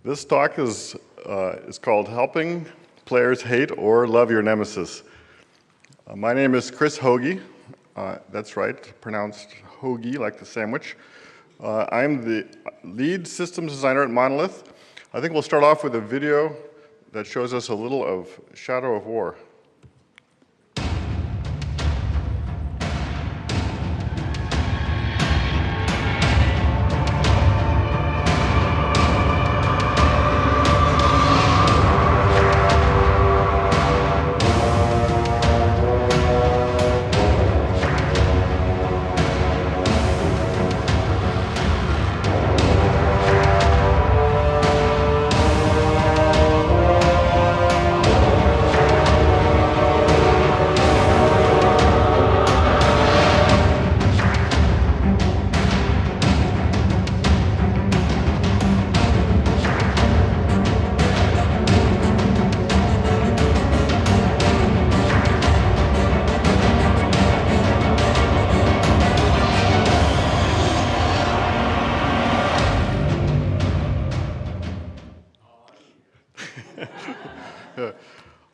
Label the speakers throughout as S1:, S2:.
S1: This talk is called Helping Players Hate or Love Your Nemesis. My name is Chris Hoge. That's right, pronounced hoagie like the sandwich. I'm the lead systems designer at Monolith. I think we'll start off with a video that shows us a little of Shadow of War.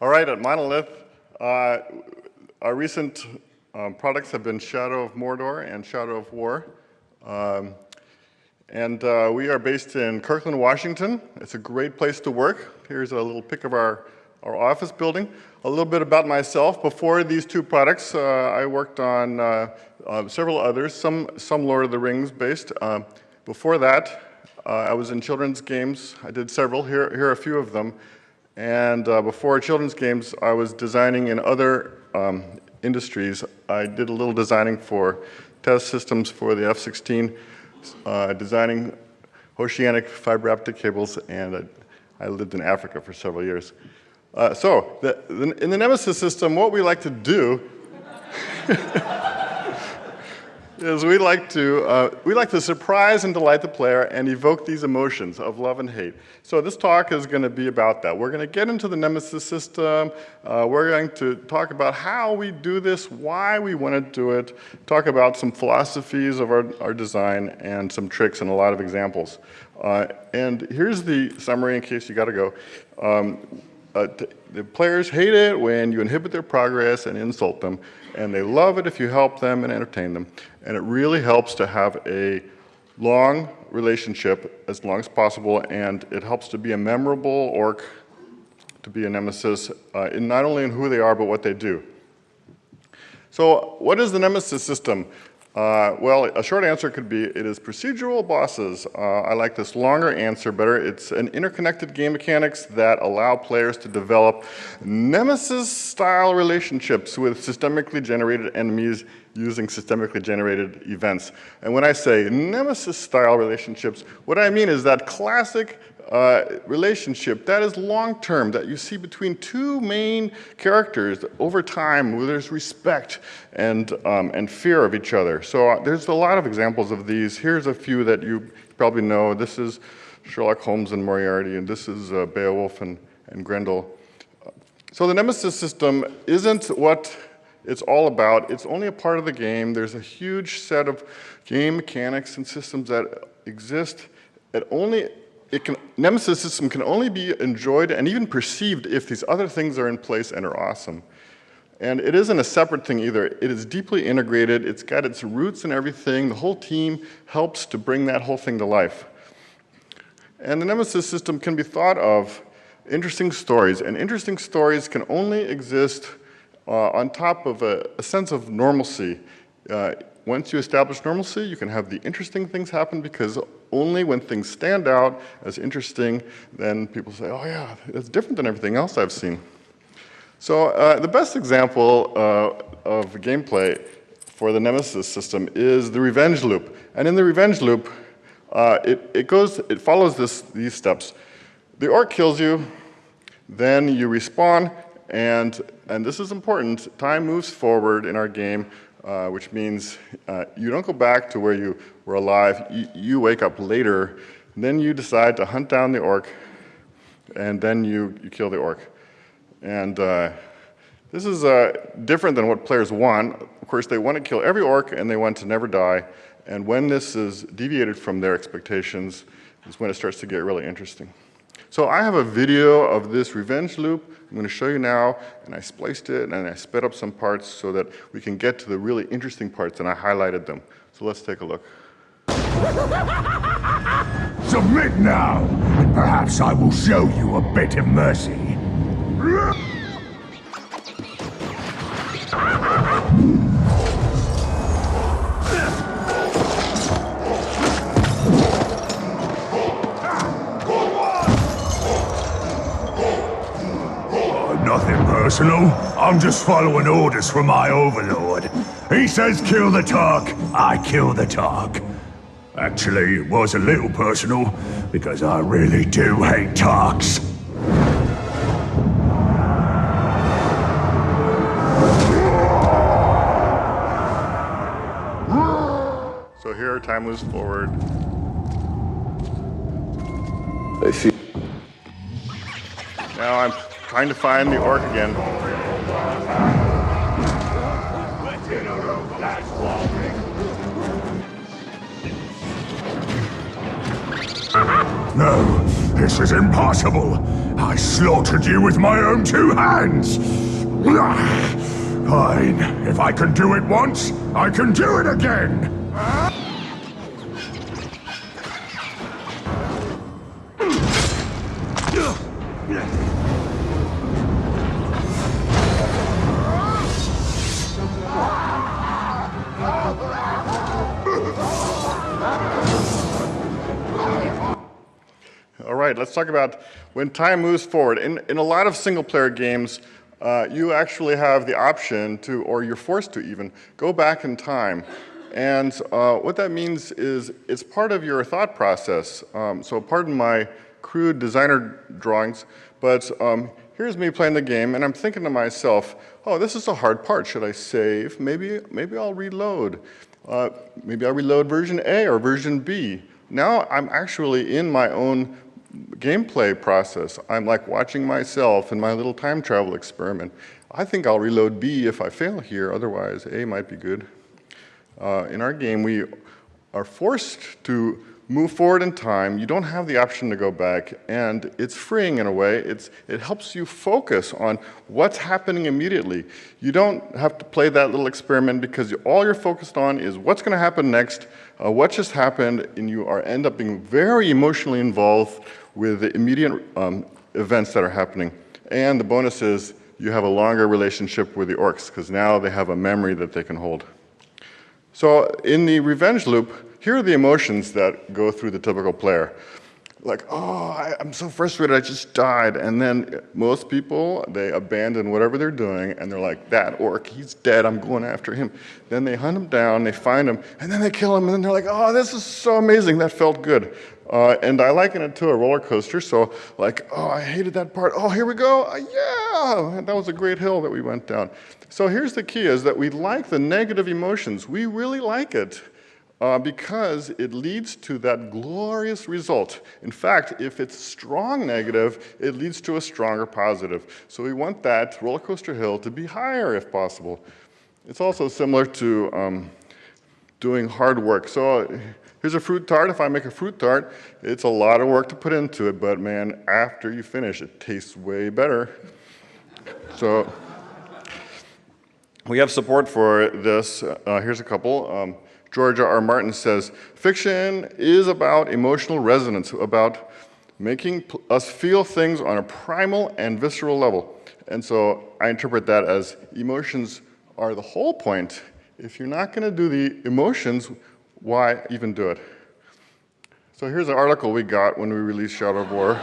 S1: All right, at Monolith, our recent products have been Shadow of Mordor and Shadow of War. We are based in Kirkland, Washington. It's a great place to work. Here's a little pic of our office building. A little bit about myself. Before these two products, I worked on several others, some Lord of the Rings based. Before that, I was in children's games. I did several. Here are a few of them. And before children's games, I was designing in other industries. I did a little designing for test systems for the F-16, designing oceanic fiber optic cables, and I lived in Africa for several years. In the Nemesis system, what we like to do is we like to surprise and delight the player and evoke these emotions of love and hate. So this talk is going to be about that. We're going to get into the Nemesis system. We're going to talk about how we do this, why we want to do it, talk about some philosophies of our design, and some tricks and a lot of examples. And here's the summary in case you got to go. The players hate it when you inhibit their progress and insult them, and they love it if you help them and entertain them. And it really helps to have a long relationship, as long as possible, and it helps to be a memorable orc, to be a nemesis, not only in who they are, but what they do. So what is the Nemesis system? Well, a short answer could be it is procedural bosses. I like this longer answer better. It's an interconnected game mechanics that allow players to develop Nemesis-style relationships with systemically generated enemies using systemically generated events. And when I say Nemesis-style relationships, what I mean is that classic relationship that is long-term, that you see between two main characters over time, where there's respect and fear of each other. So there's a lot of examples of these. Here's a few that you probably know. This is Sherlock Holmes and Moriarty, and this is Beowulf and Grendel. So the Nemesis system isn't what it's all about. It's only a part of the game. There's a huge set of game mechanics and systems that exist. Nemesis system can only be enjoyed and even perceived if these other things are in place and are awesome. And it isn't a separate thing either. It is deeply integrated. It's got its roots in everything. The whole team helps to bring that whole thing to life. And the Nemesis system can be thought of interesting stories. And interesting stories can only exist on top of a sense of normalcy. Once you establish normalcy, you can have the interesting things happen, because only when things stand out as interesting, then people say, oh yeah, that's different than everything else I've seen. So the best example of gameplay for the Nemesis system is the revenge loop. And in the revenge loop, it follows these steps. The orc kills you, then you respawn, and this is important, time moves forward in our game, which means you don't go back to where you were alive. You wake up later, then you decide to hunt down the orc, and then you kill the orc. And this is different than what players want. Of course, they want to kill every orc, and they want to never die. And when this is deviated from their expectations is when it starts to get really interesting. So I have a video of this revenge loop. I'm going to show you now, and I spliced it, and I sped up some parts so that we can get to the really interesting parts, and I highlighted them. So let's take a look.
S2: Submit now, and perhaps I will show you a bit of mercy. Nothing personal. I'm just following orders from my Overlord. He says kill the Tark, I kill the Tark. Actually, it was a little personal, because I really do hate Tarks.
S1: So here, time moves forward.
S3: I see.
S1: Now I'm trying to find the orc again.
S2: No, this is impossible. I slaughtered you with my own 2 hands. Fine. If I can do it once, I can do it again.
S1: All right, let's talk about when time moves forward. In a lot of single-player games, you actually have the option to, or you're forced to even, go back in time. And what that means is it's part of your thought process. So pardon my crude designer drawings, but here's me playing the game, and I'm thinking to myself, oh, this is a hard part. Should I save? Maybe I'll reload. Maybe I'll reload version A or version B. Now I'm actually in my own gameplay process. I'm like watching myself in my little time travel experiment. I think I'll reload B if I fail here, otherwise A might be good. In our game, we are forced to move forward in time. You don't have the option to go back, and it's freeing in a way. It helps you focus on what's happening immediately. You don't have to play that little experiment because all you're focused on is what's going to happen next, what just happened, and you end up being very emotionally involved with the immediate events that are happening. And the bonus is you have a longer relationship with the orcs because now they have a memory that they can hold. So in the revenge loop, here are the emotions that go through the typical player. Like, oh, I'm so frustrated, I just died. And then most people, they abandon whatever they're doing, and they're like, that orc, he's dead, I'm going after him. Then they hunt him down, they find him, and then they kill him, and then they're like, oh, this is so amazing, that felt good. And I liken it to a roller coaster, so like, oh, I hated that part, oh, here we go, yeah, that was a great hill that we went down. So here's the key, is that we like the negative emotions, we really like it. Because it leads to that glorious result. In fact, if it's strong negative, it leads to a stronger positive. So we want that roller coaster hill to be higher if possible. It's also similar to doing hard work. So here's a fruit tart. If I make a fruit tart, it's a lot of work to put into it, but man, after you finish, it tastes way better. So we have support for this. Here's a couple. George R. Martin says, fiction is about emotional resonance, about making us feel things on a primal and visceral level. And so I interpret that as emotions are the whole point. If you're not going to do the emotions, why even do it? So here's an article we got when we released Shadow of War.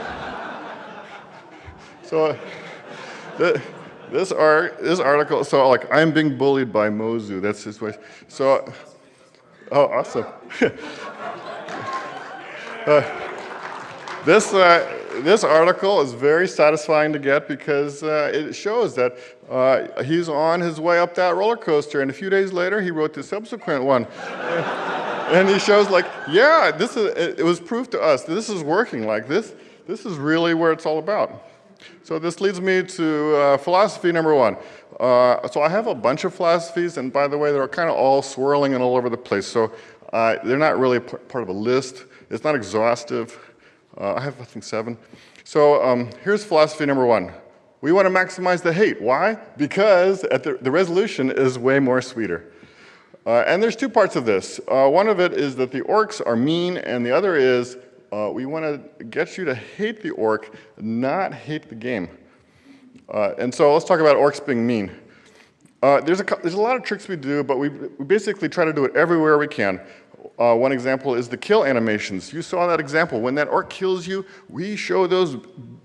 S1: So this article, so like I'm being bullied by Mozu, that's his way. So. Oh, awesome. This article is very satisfying to get because it shows that he's on his way up that roller coaster, and a few days later he wrote the subsequent one. And he shows like, yeah, it was proof to us that this is working. Like this is really where it's all about. So this leads me to philosophy number 1. So I have a bunch of philosophies, and by the way, they're kind of all swirling and all over the place. So they're not really part of a list. It's not exhaustive. I have, I think, 7. So here's philosophy number one. We want to maximize the hate. Why? Because the resolution is way more sweeter. And there's two parts of this. One of it is that the orcs are mean, and the other is we want to get you to hate the orc, not hate the game. And so let's talk about orcs being mean. There's a lot of tricks we do, but we basically try to do it everywhere we can. One example is the kill animations. You saw that example. When that orc kills you, we show those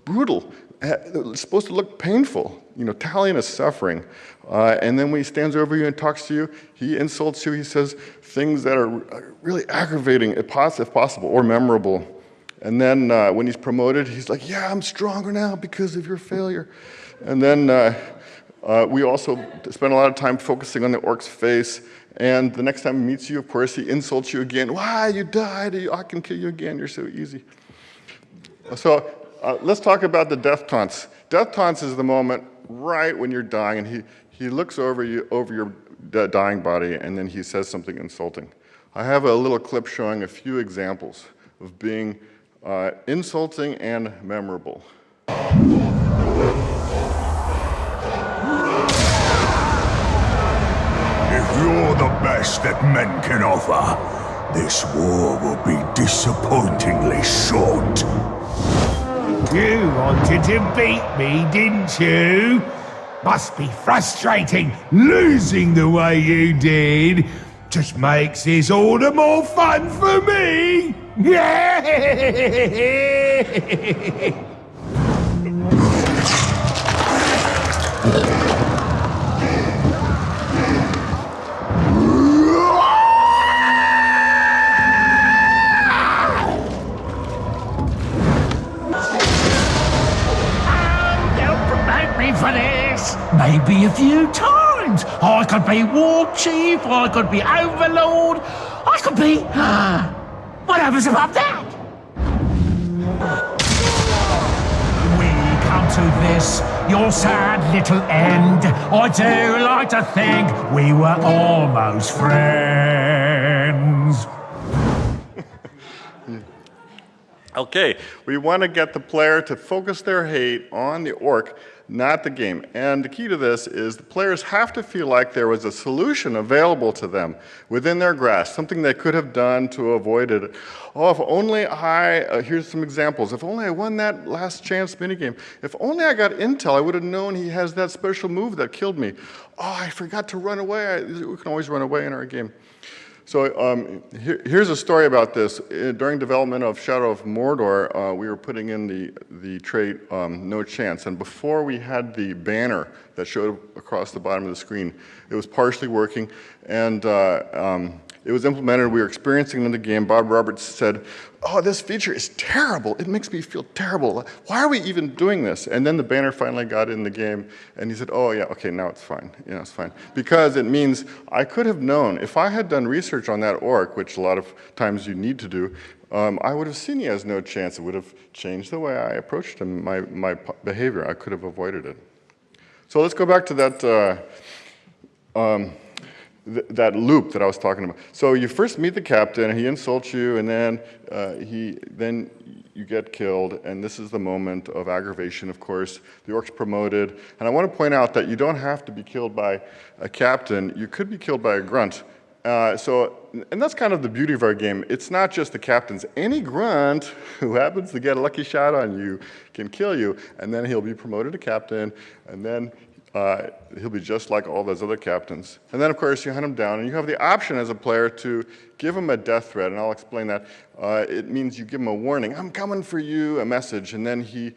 S1: brutal. It's supposed to look painful. You know, Talion is suffering. And then when he stands over you and talks to you, he insults you. He says things that are really aggravating, if possible, or memorable. And then when he's promoted, he's like, yeah, I'm stronger now because of your failure. And then we also spend a lot of time focusing on the orc's face. And the next time he meets you, of course, he insults you again. Why, you died, I can kill you again, you're so easy. So let's talk about the death taunts. Death taunts is the moment right when you're dying, and he looks over your dying body, and then he says something insulting. I have a little clip showing a few examples of being insulting and memorable.
S2: If you're the best that men can offer, this war will be disappointingly short.
S3: You wanted to beat me, didn't you? Must be frustrating losing the way you did. Just makes this all the more fun for me.
S4: For this, maybe a few times. I could be war chief, I could be overlord, I could be whatever's above that. We come to this, your sad little end. I do like to think we were almost friends.
S1: Okay, we want to get the player to focus their hate on the orc, not the game. And the key to this is the players have to feel like there was a solution available to them within their grasp, something they could have done to avoid it. Oh, if only here's some examples. If only I won that last chance minigame. If only I got intel, I would have known he has that special move that killed me. Oh, I forgot to run away. We can always run away in our game. So here's a story about this. During development of Shadow of Mordor, we were putting in the trait No Chance, and before we had the banner that showed across the bottom of the screen, it was partially working, and it was implemented. We were experiencing it in the game. Bob Roberts said, oh, this feature is terrible. It makes me feel terrible. Why are we even doing this? And then the banner finally got in the game, and he said, oh, yeah, okay, now it's fine. Yeah, it's fine. Because it means I could have known, if I had done research on that orc, which a lot of times you need to do, I would have seen he has no chance. It would have changed the way I approached him, my behavior. I could have avoided it. So let's go back to that loop that I was talking about. So you first meet the captain, he insults you, and then you get killed, and this is the moment of aggravation, of course. The orc's promoted, and I want to point out that you don't have to be killed by a captain. You could be killed by a grunt. And that's kind of the beauty of our game. It's not just the captains. Any grunt who happens to get a lucky shot on you can kill you, and then he'll be promoted to captain, and then he'll be just like all those other captains. And then, of course, you hunt him down, and you have the option as a player to give him a death threat, and I'll explain that. It means you give him a warning, I'm coming for you, a message, and then he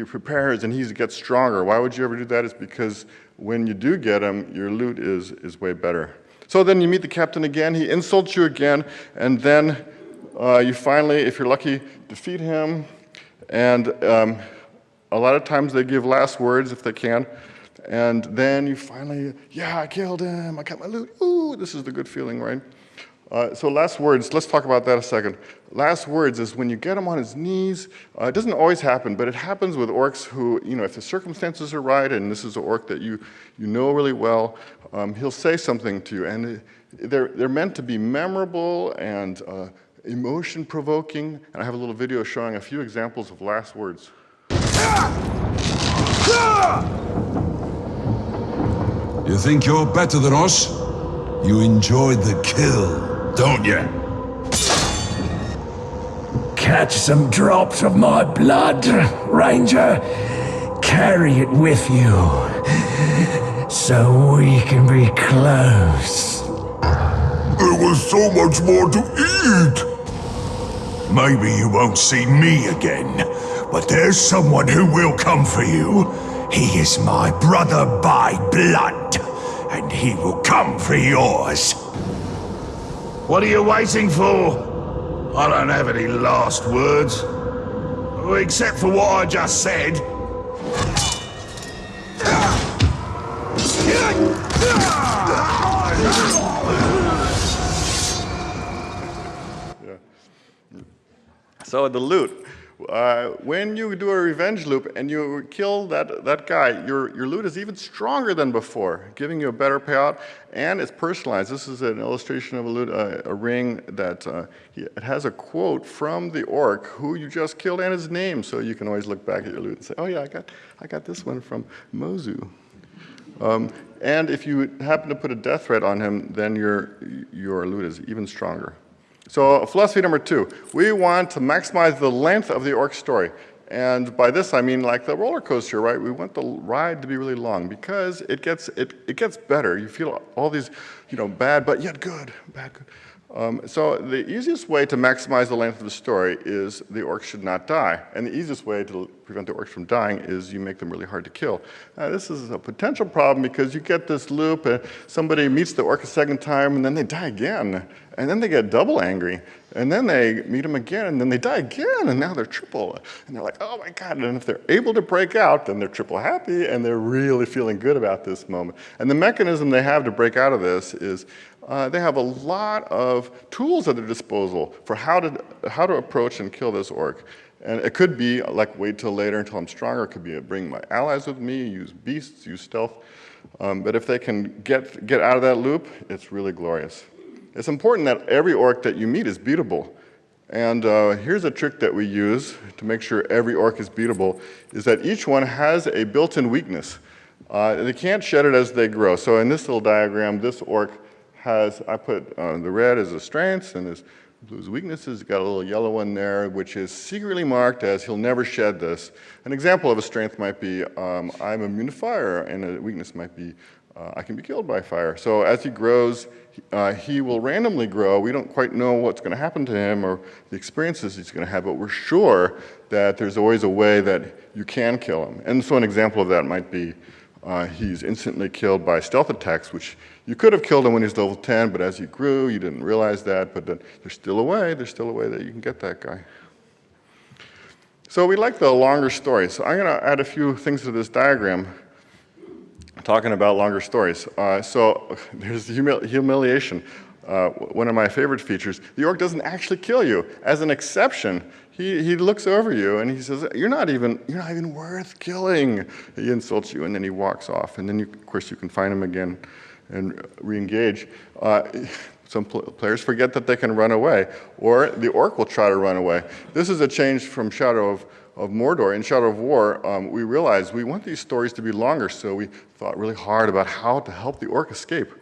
S1: prepares and he gets stronger. Why would you ever do that? It's because when you do get him, your loot is way better. So then you meet the captain again, he insults you again, and then you finally, if you're lucky, defeat him, and a lot of times they give last words if they can. And then you finally, yeah, I killed him, I got my loot, ooh, this is the good feeling, right? So last words, let's talk about that a second. Last words is when you get him on his knees, it doesn't always happen, but it happens with orcs who, if the circumstances are right, and this is an orc that you know really well, he'll say something to you, and they're meant to be memorable and emotion-provoking, and I have a little video showing a few examples of last words.
S5: You think you're better than us? You enjoyed the kill, don't you?
S4: Catch some drops of my blood, Ranger. Carry it with you, so we can be close.
S2: There was so much more to eat! Maybe you won't see me again, but there's someone who will come for you. He is my brother by blood, and he will come for yours.
S3: What are you waiting for? I don't have any last words. Except for what I just said.
S1: So the loot. When you do a revenge loop and you kill that guy, your loot is even stronger than before, giving you a better payout, and it's personalized. This is an illustration of a loot, a ring that it has a quote from the orc who you just killed and his name, so you can always look back at your loot and say, oh yeah, I got this one from Mozu. And if you happen to put a death threat on him, then your loot is even stronger. So philosophy number 2, we want to maximize the length of the orc story. And by this I mean like the roller coaster, right? We want the ride to be really long because it gets better. You feel all these, bad but yet good, bad, good. So the easiest way to maximize the length of the story is the orcs should not die. And the easiest way to prevent the orcs from dying is you make them really hard to kill. Now, this is a potential problem because you get this loop and somebody meets the orc a second time and then they die again. And then they get double angry. And then they meet them again and then they die again and now they're triple. And they're like, oh my God. And if they're able to break out, then they're triple happy and they're really feeling good about this moment. And the mechanism they have to break out of this is they have a lot of tools at their disposal for how to approach and kill this orc. And it could be like wait till later until I'm stronger. It could be bring my allies with me, use beasts, use stealth. But if they can get out of that loop, it's really glorious. It's important that every orc that you meet is beatable. And here's a trick that we use to make sure every orc is beatable, is that each one has a built-in weakness. They can't shed it as they grow. So in this little diagram, this orc has, I put the red as the strengths and this blue's weaknesses. Got a little yellow one there, which is secretly marked as he'll never shed this. An example of a strength might be, I'm immune to fire, and a weakness might be, I can be killed by fire. So as he grows, he will randomly grow. We don't quite know what's going to happen to him or the experiences he's going to have, but we're sure that there's always a way that you can kill him. And so an example of that might be he's instantly killed by stealth attacks, which you could have killed him when he's level 10, but as he grew, you didn't realize that, but then there's still a way that you can get that guy. So we like the longer stories. So I'm going to add a few things to this diagram talking about longer stories. So there's humiliation. One of my favorite features. The orc doesn't actually kill you. As an exception, he looks over you and he says, you're not even worth killing. He insults you and then he walks off. And then, of course, you can find him again and re-engage. Some players forget that they can run away, or the orc will try to run away. This is a change from Shadow of Mordor. In Shadow of War, we realized we want these stories to be longer, so we thought really hard about how to help the orc escape.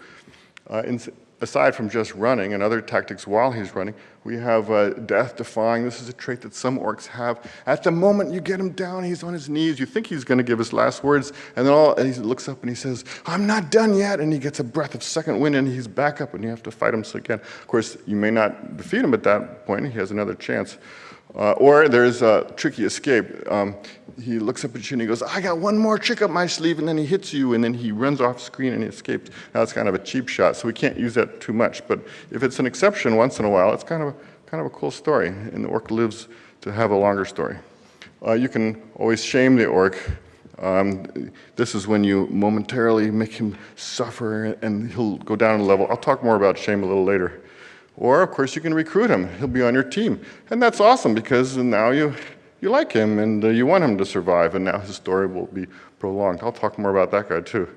S1: Aside from just running and other tactics while he's running, we have death defying. This is a trait that some orcs have. At the moment you get him down, he's on his knees. You think he's going to give his last words, and then he looks up and he says, I'm not done yet, and he gets a breath of second wind, and he's back up, and you have to fight him again. Of course, you may not defeat him at that point. He has another chance. Or there's a tricky escape. He looks up at you and he goes, I got one more trick up my sleeve, and then he hits you, and then he runs off screen and he escapes. Now it's kind of a cheap shot, so we can't use that too much. But if it's an exception once in a while, it's kind of a cool story, and the orc lives to have a longer story. You can always shame the orc. This is when you momentarily make him suffer, and he'll go down a level. I'll talk more about shame a little later. Or, of course, you can recruit him. He'll be on your team. And that's awesome because now you like him and you want him to survive, and now his story will be prolonged. I'll talk more about that guy too.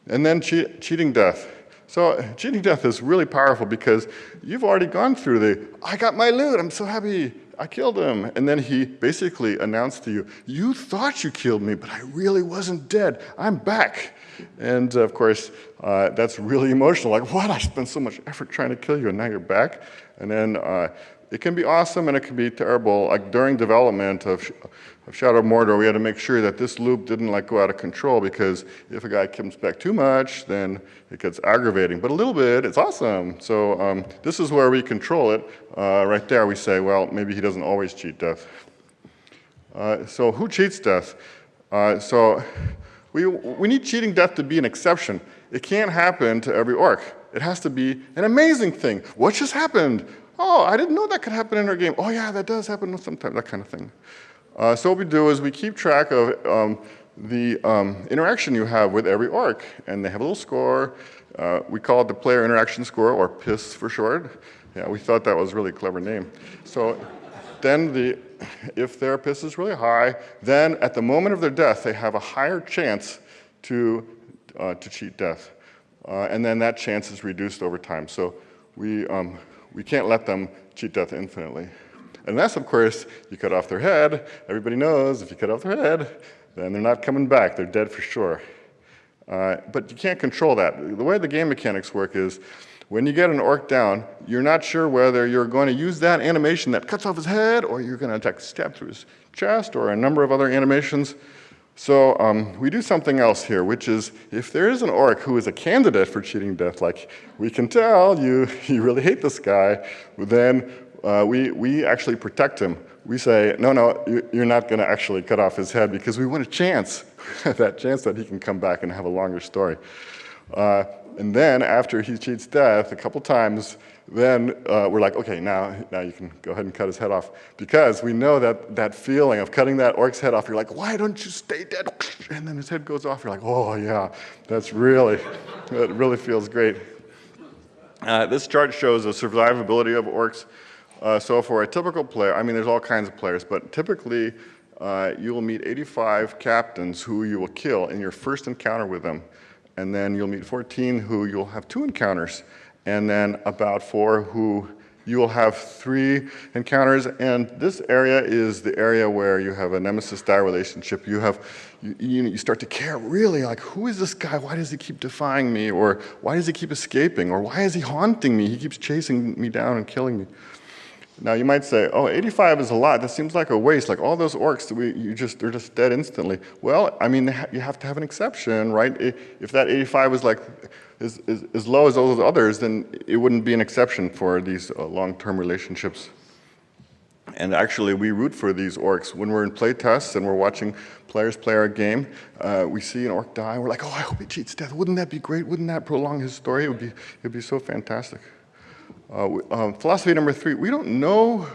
S1: And then cheating death. So cheating death is really powerful because you've already gone through I got my loot, I'm so happy. I killed him. And then he basically announced to you, you thought you killed me, but I really wasn't dead. I'm back. And of course, that's really emotional. Like, what? I spent so much effort trying to kill you, and now you're back? And then it can be awesome, and it can be terrible. Like during development of Shadow of Mordor, we had to make sure that this loop didn't go out of control, because if a guy comes back too much, then it gets aggravating. But a little bit, it's awesome. So this is where we control it. Right there, we say, well, maybe he doesn't always cheat death. So who cheats death? So we need cheating death to be an exception. It can't happen to every orc. It has to be an amazing thing. What just happened? Oh, I didn't know that could happen in our game. Oh yeah, that does happen sometimes, that kind of thing. So what we do is we keep track of the interaction you have with every orc, and they have a little score. We call it the player interaction score, or PIS for short. Yeah, we thought that was a really clever name. So then if their PIS is really high, then at the moment of their death, they have a higher chance to cheat death. And then that chance is reduced over time. So we can't let them cheat death infinitely. Unless, of course, you cut off their head. Everybody knows if you cut off their head, then they're not coming back. They're dead for sure. But you can't control that. The way the game mechanics work is when you get an orc down, you're not sure whether you're going to use that animation that cuts off his head, or you're going to stab through his chest, or a number of other animations. So we do something else here, which is if there is an orc who is a candidate for cheating death, like we can tell you really hate this guy, then we actually protect him. We say, no, you're not going to actually cut off his head, because we want a chance, that chance that he can come back and have a longer story. And then after he cheats death a couple times, then we're like, okay, now you can go ahead and cut his head off. Because we know that feeling of cutting that orc's head off, you're like, why don't you stay dead? And then his head goes off, you're like, oh yeah, that really feels great. This chart shows the survivability of orcs. So for a typical player, I mean, there's all kinds of players, but typically you will meet 85 captains who you will kill in your first encounter with them. And then you'll meet 14 who you'll have 2 encounters. And then about 4 who you will have 3 encounters. And this area is the area where you have a nemesis-die relationship. You start to care really, like, who is this guy? Why does he keep defying me? Or why does he keep escaping? Or why is he haunting me? He keeps chasing me down and killing me. Now you might say, oh, 85 is a lot. That seems like a waste. Like all those orcs, they're just dead instantly. Well, I mean, you have to have an exception, right? If that 85 was like as low as those others, then it wouldn't be an exception for these long-term relationships. And actually, we root for these orcs. When we're in play tests and we're watching players play our game, we see an orc die, and we're like, oh, I hope he cheats death. Wouldn't that be great? Wouldn't that prolong his story? It'd be so fantastic. Philosophy number 3, we don't know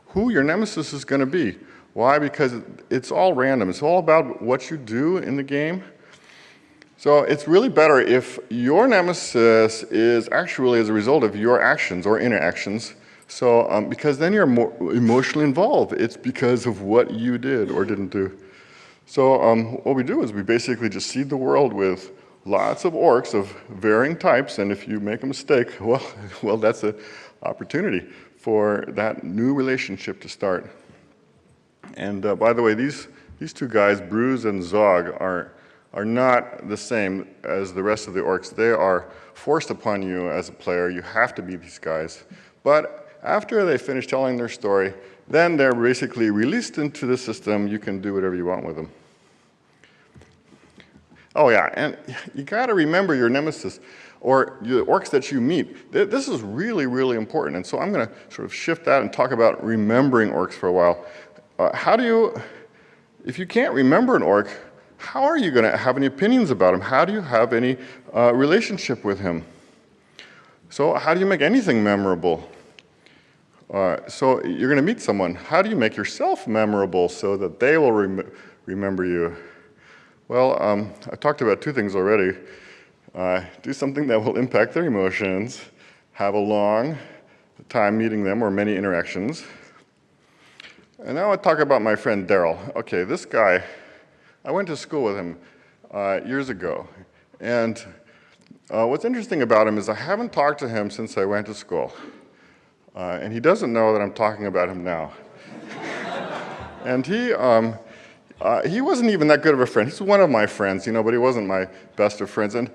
S1: who your nemesis is going to be. Why? Because it's all random. It's all about what you do in the game. So it's really better if your nemesis is actually as a result of your actions or interactions. So because then you're more emotionally involved. It's because of what you did or didn't do. So what we do is we basically just seed the world with lots of orcs of varying types, and if you make a mistake, well, that's an opportunity for that new relationship to start. And by the way, these 2 guys, Bruise and Zog, are not the same as the rest of the orcs. They are forced upon you as a player. You have to be these guys. But after they finish telling their story, then they're basically released into the system. You can do whatever you want with them. Oh yeah, and you gotta remember your nemesis, or the orcs that you meet. This is really, really important, and so I'm gonna sort of shift that and talk about remembering orcs for a while. If you can't remember an orc, how are you gonna have any opinions about him? How do you have any relationship with him? So how do you make anything memorable? So you're gonna meet someone. How do you make yourself memorable so that they will remember you? Well, I've talked about 2 things already. Do something that will impact their emotions, have a long time meeting them or many interactions. And now I talk about my friend Daryl. Okay, this guy, I went to school with him years ago. And what's interesting about him is I haven't talked to him since I went to school. And he doesn't know that I'm talking about him now. And he wasn't even that good of a friend. He's one of my friends, you know, but he wasn't my best of friends. And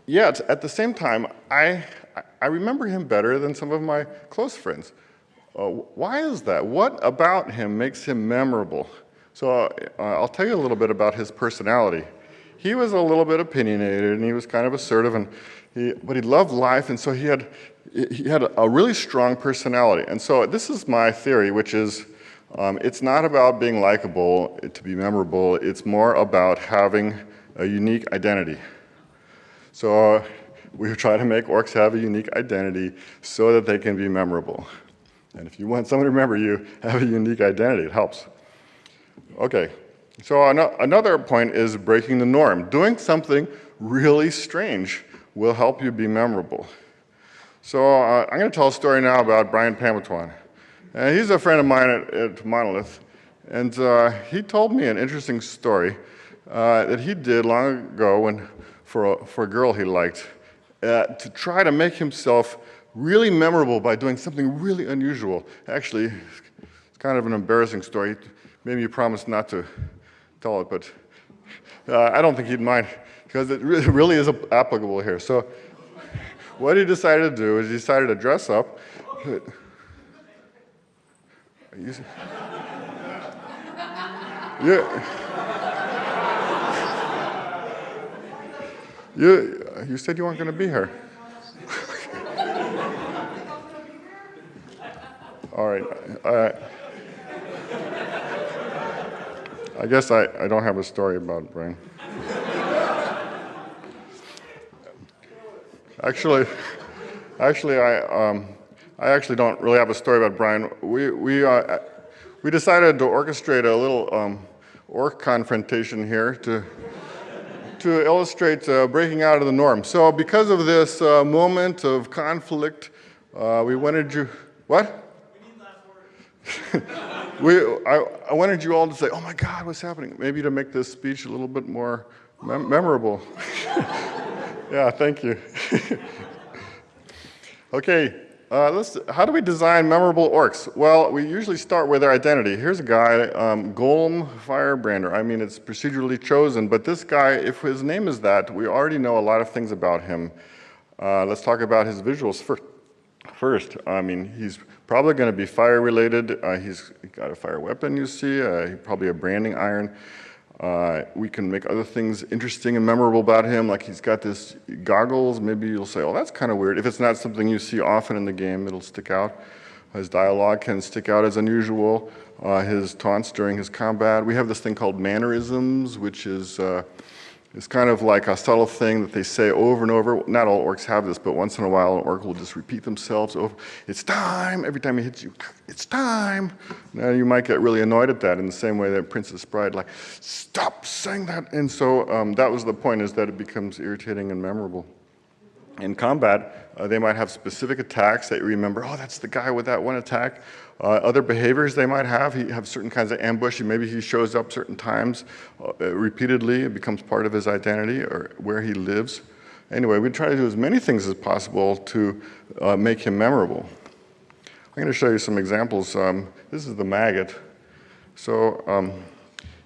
S1: yet, at the same time, I remember him better than some of my close friends. Why is that? What about him makes him memorable? So I'll tell you a little bit about his personality. He was a little bit opinionated, and he was kind of assertive, but he loved life, and so he had a really strong personality. And so this is my theory, which is it's not about being likable to be memorable. It's more about having a unique identity. So we try to make orcs have a unique identity so that they can be memorable. And if you want someone to remember you, have a unique identity. It helps. Okay, so another point is breaking the norm. Doing something really strange will help you be memorable. So I'm going to tell a story now about Brian Pamatwan. He's a friend of mine at Monolith, and he told me an interesting story that he did long ago for a girl he liked to try to make himself really memorable by doing something really unusual. Actually, it's kind of an embarrassing story. Maybe you promise not to tell it, but I don't think he'd mind because it really is applicable here. So what he decided to do is he decided to dress up. You said you weren't going to be here. All right. I guess I don't have a story about Brian. Actually, I actually don't really have a story about Brian. We decided to orchestrate a little orc confrontation here to illustrate breaking out of the norm. So because of this moment of conflict, we wanted you, what? I wanted you all to say, oh my God, what's happening? Maybe to make this speech a little bit more memorable. Yeah, thank you. Okay, how do we design memorable orcs? Well, we usually start with their identity. Here's a guy, Golem Firebrander. I mean, it's procedurally chosen, but this guy, if his name is that, we already know a lot of things about him. Let's talk about his visuals first. I mean, he's probably going to be fire-related. He's got a fire weapon, you see, probably a branding iron. We can make other things interesting and memorable about him, like he's got this goggles. Maybe you'll say, oh, that's kind of weird. If it's not something you see often in the game, it'll stick out. His dialogue can stick out as unusual. His taunts during his combat. We have this thing called mannerisms, which is it's kind of like a subtle thing that they say over and over. Not all orcs have this, but once in a while an orc will just repeat themselves over. It's time! Every time he hits you, it's time! Now you might get really annoyed at that in the same way that Princess Bride, like, stop saying that! And so that was the point, is that it becomes irritating and memorable. In combat, they might have specific attacks that you remember, oh, that's the guy with that one attack. Other behaviors they might have, he have certain kinds of ambush, maybe he shows up certain times repeatedly, it becomes part of his identity or where he lives. Anyway, we try to do as many things as possible to make him memorable. I'm going to show you some examples. This is the maggot. So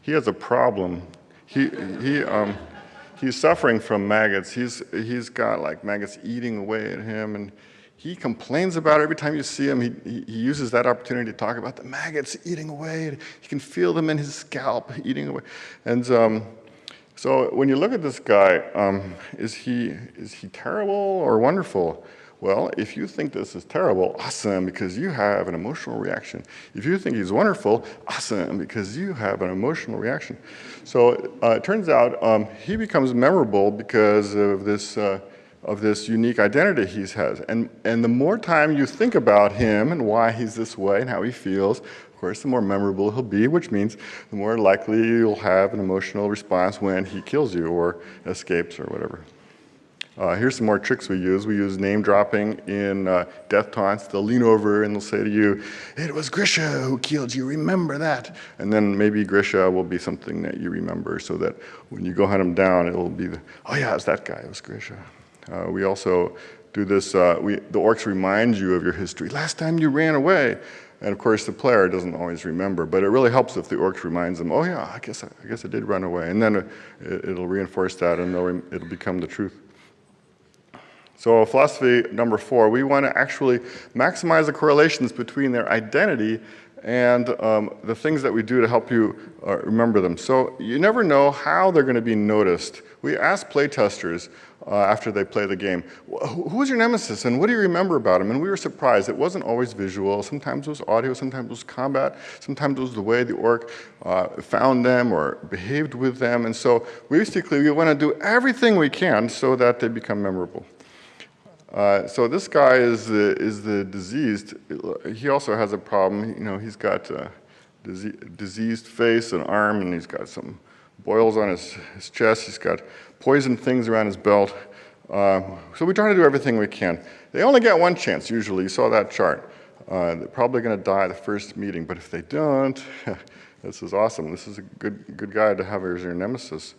S1: he has a problem. He's suffering from maggots. He's got like maggots eating away at him, and he complains about it every time you see him. He uses that opportunity to talk about the maggots eating away. He can feel them in his scalp eating away. And so when you look at this guy, is he terrible or wonderful? Well, if you think this is terrible, awesome, because you have an emotional reaction. If you think he's wonderful, awesome, because you have an emotional reaction. So it turns out he becomes memorable because of this unique identity he has. And the more time you think about him and why he's this way and how he feels, of course, the more memorable he'll be, which means the more likely you'll have an emotional response when he kills you or escapes or whatever. Here's some more tricks we use. We use name dropping in death taunts. They'll lean over and they'll say to you, it was Grisha who killed you, remember that. And then maybe Grisha will be something that you remember so that when you go hunt him down, it'll be, oh yeah, it was that guy, it was Grisha. We also do this, the orcs remind you of your history. Last time you ran away, And of course, the player doesn't always remember, but it really helps if the orc reminds them, oh yeah, I guess I did run away. And then it'll reinforce that and it'll become the truth. So philosophy number 4, we want to actually maximize the correlations between their identity and the things that we do to help you remember them. So you never know how they're going to be noticed. We ask playtesters after they play the game, who's your nemesis and what do you remember about him? And we were surprised. It wasn't always visual. Sometimes it was audio, sometimes it was combat, sometimes it was the way the orc found them or behaved with them. And so basically we want to do everything we can so that they become memorable. So this guy is the diseased. He also has a problem. You know, he's got a diseased face and arm, and he's got some boils on his chest. He's got poison things around his belt. So we try to do everything we can. They only get one chance, usually. You saw that chart. They're probably going to die the first meeting, but if they don't, this is awesome. This is a good guy to have as your nemesis.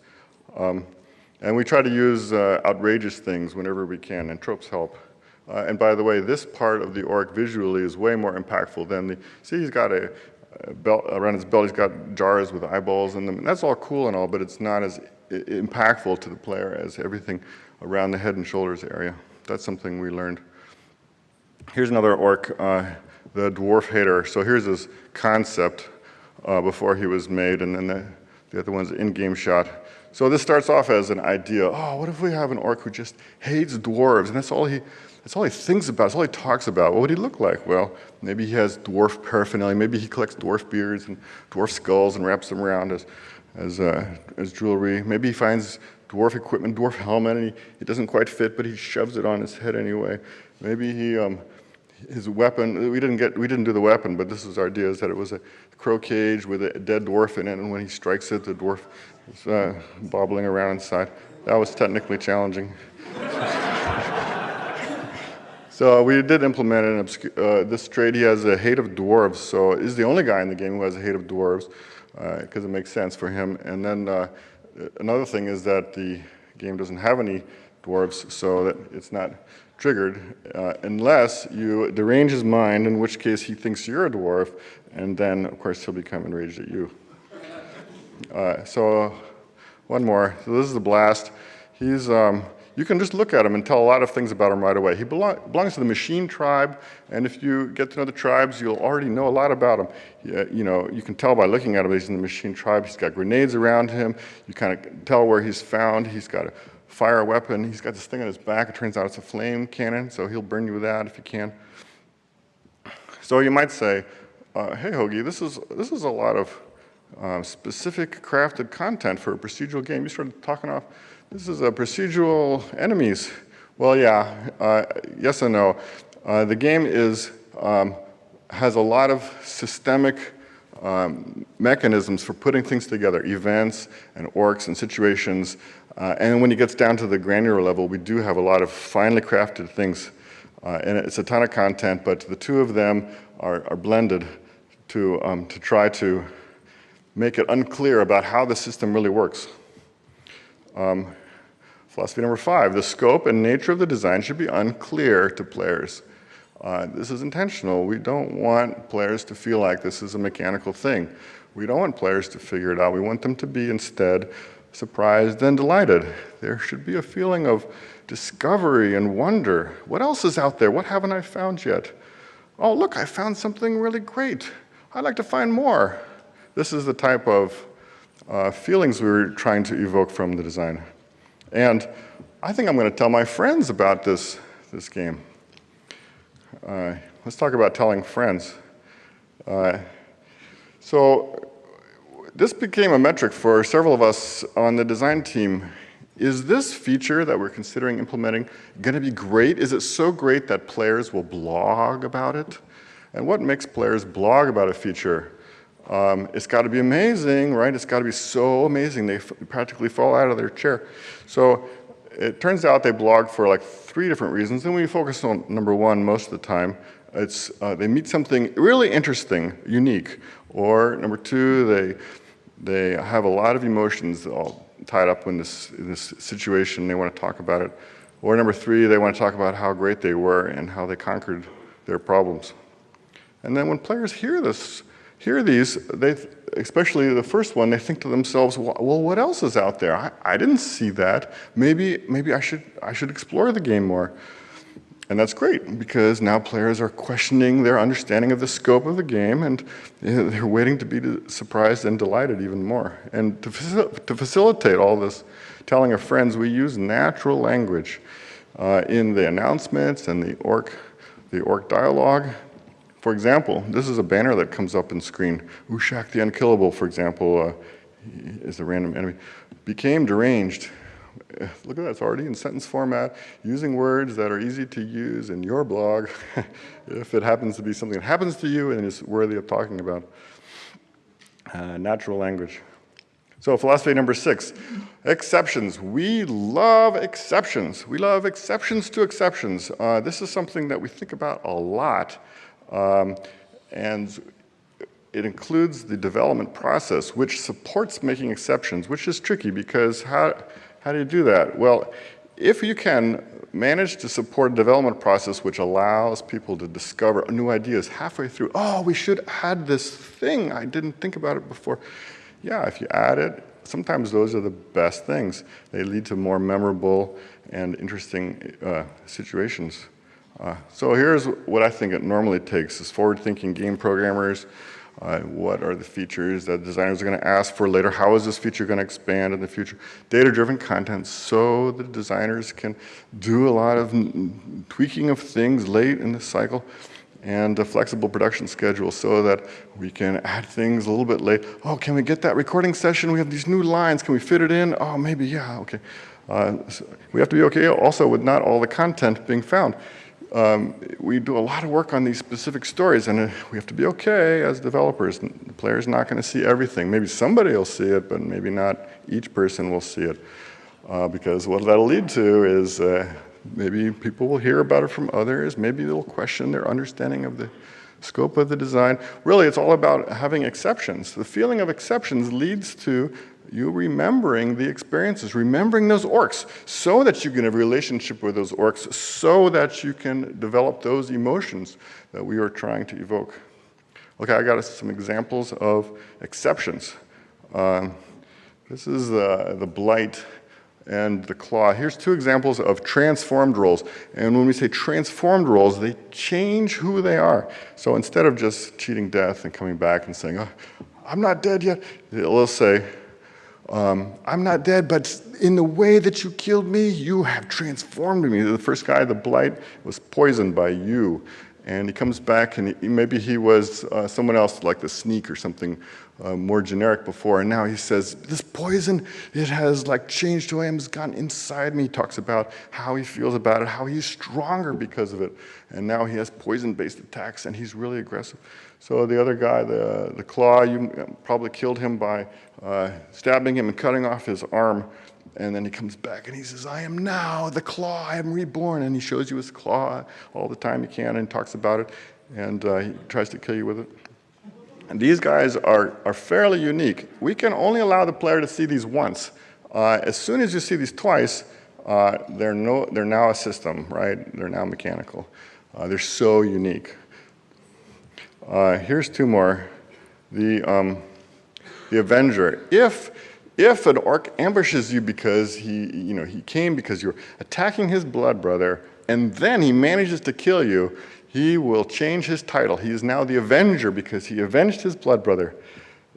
S1: And we try to use outrageous things whenever we can, and tropes help. And by the way, this part of the orc visually is way more impactful than the, see, he's got a belt around his belt, he's got jars with eyeballs in them, and that's all cool and all, but it's not as impactful to the player as everything around the head and shoulders area. That's something we learned. Here's another orc, the dwarf hater. So here's his concept before he was made, and then the other one's an in-game shot. So this starts off as an idea. Oh, what if we have an orc who just hates dwarves, and that's all he thinks about, that's all he talks about. What would he look like? Well, maybe he has dwarf paraphernalia. Maybe he collects dwarf beards and dwarf skulls and wraps them around as jewelry. Maybe he finds dwarf equipment, dwarf helmet, and it doesn't quite fit, but he shoves it on his head anyway. Maybe his weapon, we didn't do the weapon, but this is our idea, is that it was a crow cage with a dead dwarf in it, and when he strikes it, the dwarf is bobbling around inside. That was technically challenging. So we did implement this trait. He has a hate of dwarves, so he's the only guy in the game who has a hate of dwarves, because it makes sense for him. And then another thing is that the game doesn't have any dwarves, so that it's not triggered unless you derange his mind, in which case he thinks you're a dwarf, and then, of course, he'll become enraged at you. So one more. So this is the blast. He's you can just look at him and tell a lot of things about him right away. He belongs to the machine tribe, and if you get to know the tribes, you'll already know a lot about him. You know, you can tell by looking at him that he's in the machine tribe. He's got grenades around him. You kind of tell where he's found. He's got a fire weapon. He's got this thing on his back. It turns out it's a flame cannon, so he'll burn you with that if you can. So you might say, hey, Hoge, this is a lot of specific crafted content for a procedural game. You started talking off, this is a procedural enemies. Well, yeah, yes and no. The game has a lot of systemic mechanisms for putting things together, events and orcs and situations. And when it gets down to the granular level, we do have a lot of finely crafted things. And it's a ton of content, but the two of them are blended to try to make it unclear about how the system really works. Philosophy number 5, the scope and nature of the design should be unclear to players. This is intentional. We don't want players to feel like this is a mechanical thing. We don't want players to figure it out. We want them to be instead surprised and delighted. There should be a feeling of discovery and wonder. What else is out there? What haven't I found yet? Oh, look, I found something really great. I'd like to find more. This is the type of feelings we were trying to evoke from the design. And I think I'm going to tell my friends about this game. Let's talk about telling friends. So this became a metric for several of us on the design team. Is this feature that we're considering implementing going to be great? Is it so great that players will blog about it? And what makes players blog about a feature? It's got to be amazing, right? It's got to be so amazing they practically fall out of their chair. So it turns out they blog for like 3 different reasons, and we focus on number 1 most of the time. It's they meet something really interesting, unique, or number 2, they have a lot of emotions all tied up in this situation. They want to talk about it, or number 3, they want to talk about how great they were and how they conquered their problems. And then when players hear these, especially the first one, they think to themselves, well, what else is out there? I didn't see that. Maybe I should explore the game more. And that's great, because now players are questioning their understanding of the scope of the game, and they're waiting to be surprised and delighted even more. And to facilitate all this telling of friends, we use natural language in the announcements and the orc dialogue. For example, this is a banner that comes up in screen. Ushak the Unkillable, for example, is a random enemy. Became deranged. Look at that, it's already in sentence format, using words that are easy to use in your blog if it happens to be something that happens to you and is worthy of talking about. Natural language. So philosophy number 6, exceptions. We love exceptions. We love exceptions to exceptions. This is something that we think about a lot, and it includes the development process, which supports making exceptions, which is tricky because how do you do that? Well, if you can manage to support a development process which allows people to discover new ideas halfway through, oh, we should add this thing, I didn't think about it before. Yeah, if you add it, sometimes those are the best things. They lead to more memorable and interesting situations. So here's what I think it normally takes is forward-thinking game programmers. What are the features that designers are going to ask for later? How is this feature going to expand in the future? Data-driven content so the designers can do a lot of tweaking of things late in the cycle, and a flexible production schedule so that we can add things a little bit late. Oh, can we get that recording session? We have these new lines. Can we fit it in? Oh, maybe, yeah, okay. So we have to be okay also with not all the content being found. We do a lot of work on these specific stories, and we have to be okay as developers. The player's not going to see everything. Maybe somebody will see it, but maybe not each person will see it. Because what that'll lead to is maybe people will hear about it from others. Maybe they'll question their understanding of the scope of the design. Really, it's all about having exceptions. The feeling of exceptions leads to you remembering the experiences, remembering those orcs, so that you can have a relationship with those orcs, so that you can develop those emotions that we are trying to evoke. Okay, I got some examples of exceptions. This is the Blight and the Claw. Here's 2 examples of transformed roles. And when we say transformed roles, they change who they are. So instead of just cheating death and coming back and saying, oh, I'm not dead yet, they'll say, I'm not dead, but in the way that you killed me, you have transformed me. The first guy, the Blight, was poisoned by you. And he comes back, and maybe he was someone else, like the Sneak or something more generic before. And now he says, this poison, it has like changed who I am, has gone inside me. He talks about how he feels about it, how he's stronger because of it. And now he has poison-based attacks, and he's really aggressive. So the other guy, the Claw, you probably killed him by stabbing him and cutting off his arm. And then he comes back and he says, I am now the Claw, I am reborn. And he shows you his claw all the time he can and talks about it. And he tries to kill you with it. And these guys are fairly unique. We can only allow the player to see these once. As soon as you see these twice, they're now a system, right? They're now mechanical. They're so unique. Here's 2 more. The Avenger. If an orc ambushes you because he came because you're attacking his blood brother, and then he manages to kill you, he will change his title. He is now the Avenger because he avenged his blood brother.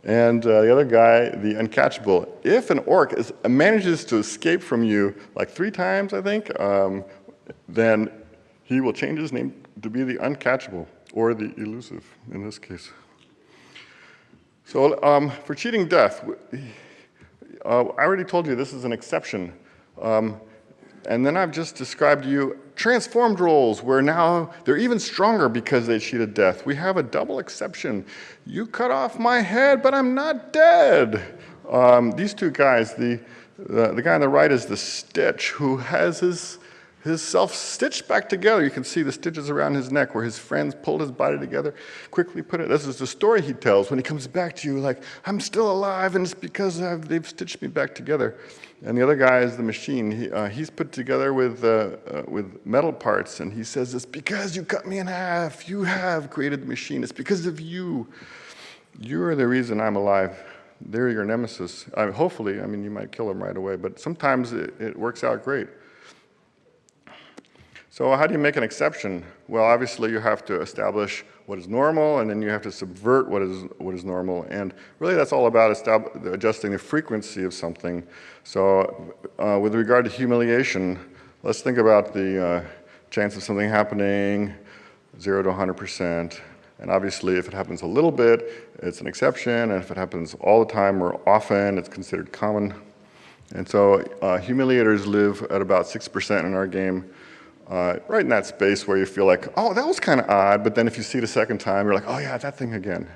S1: And the other guy, the Uncatchable. If an orc manages to escape from you like 3 times, I think, then he will change his name to be the Uncatchable, or the Elusive in this case. So for cheating death, I already told you this is an exception. And then I've just described to you transformed roles, where now they're even stronger because they cheated death. We have a double exception. You cut off my head, but I'm not dead. These 2 guys, the guy on the right is the Stitch, who has his self stitched back together. You can see the stitches around his neck where his friends pulled his body together, quickly put it. This is the story he tells when he comes back to you, like, I'm still alive, and it's because they've stitched me back together. And the other guy is the machine. He's put together with metal parts, and he says, it's because you cut me in half. You have created the machine. It's because of you. You're the reason I'm alive. They're your nemesis. Hopefully, I mean, you might kill him right away, but sometimes it works out great. So how do you make an exception? Well, obviously you have to establish what is normal, and then you have to subvert what is normal. And really that's all about adjusting the frequency of something. So with regard to humiliation, let's think about the chance of something happening 0 to 100%. And obviously if it happens a little bit, it's an exception. And if it happens all the time or often, it's considered common. And so humiliators live at about 6% in our game. Right in that space where you feel like, oh, that was kind of odd, but then if you see it a second time, you're like, oh yeah, that thing again.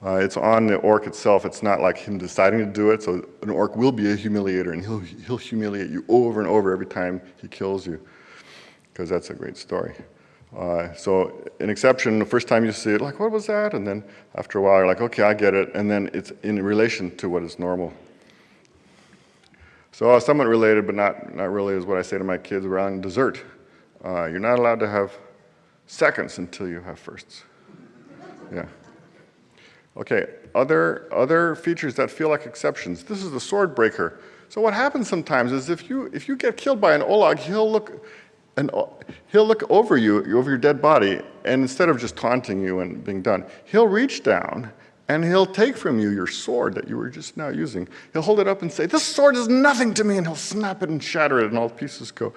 S1: It's on the orc itself. It's not like him deciding to do it, so an orc will be a humiliator, and he'll humiliate you over and over every time he kills you, because that's a great story. So an exception, the first time you see it, like, what was that? And then after a while, you're like, okay, I get it, and then it's in relation to what is normal. So somewhat related, but not really, is what I say to my kids around dessert. You're not allowed to have seconds until you have firsts. Yeah. Okay, other features that feel like exceptions. This is the sword breaker. So what happens sometimes is if you get killed by an Olag, he'll look over you, over your dead body, and instead of just taunting you and being done, he'll reach down and he'll take from you your sword that you were just now using. He'll hold it up and say, this sword is nothing to me, and he'll snap it and shatter it, and all the pieces go.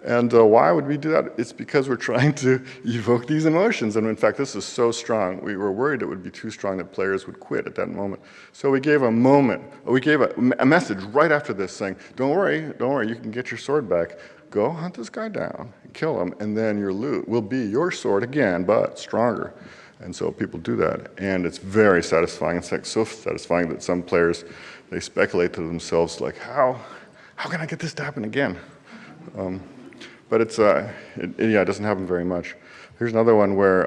S1: And why would we do that? It's because we're trying to evoke these emotions. And in fact, this is so strong. We were worried it would be too strong that players would quit at that moment. So we gave a message right after this saying, don't worry, you can get your sword back. Go hunt this guy down, kill him, and then your loot will be your sword again, but stronger. And so people do that. And it's very satisfying. It's like so satisfying that some players, they speculate to themselves, like, how can I get this to happen again? But it doesn't happen very much. Here's another one where